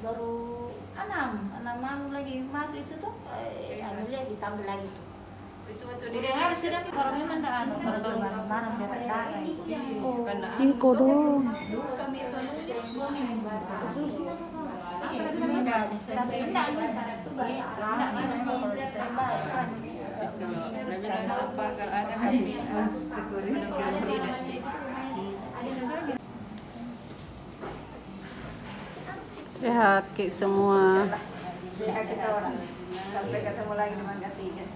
baru 6 lagi masuk itu tuh, anu lihat ditambah lagi tuh. Itu Udah harus sudah kalau memang tak anu Kalau barang-barang darah itu. Ih, kodong. dulu kami itu anu dia 2 minggu. Kalau ada Sehat Ki semua. sehat kita orang. Sampai ketemu lagi di Mangga 3.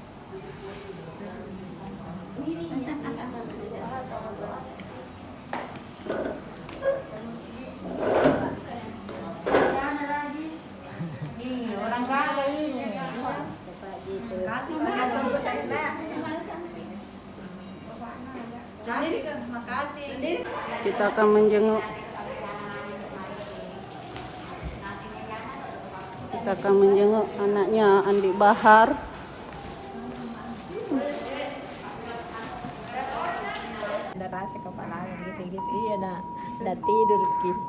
Orang kaya ini. Kasih makasih saya. Kasih makasih. Kita akan menjenguk. Kita akan menjenguk anaknya Andi Bahar. Ada rasa kepala gitu-gitu. Iya dah tidur gitu.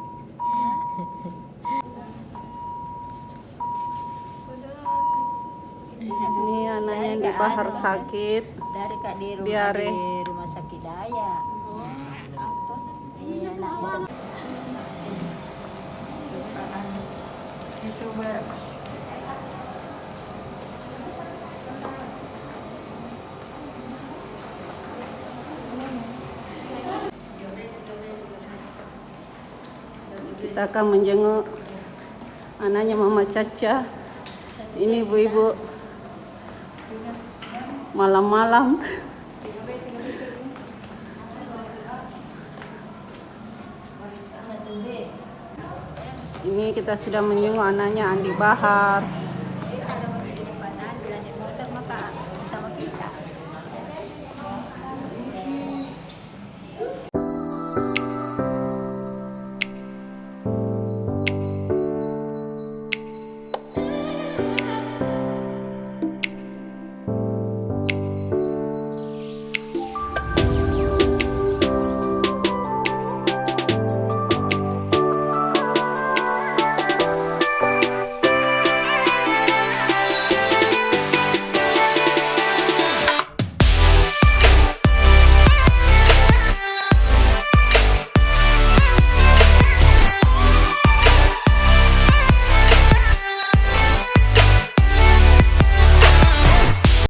Ini anaknya Andi Bahar sakit. Dari Kak di Diare. rumah sakit Daya. Iya, nak YouTuber. Kita akan menjenguk anaknya Mama Caca. Ini ibu-ibu malam-malam. Ini kita sudah menjenguk anaknya Andi Bahar.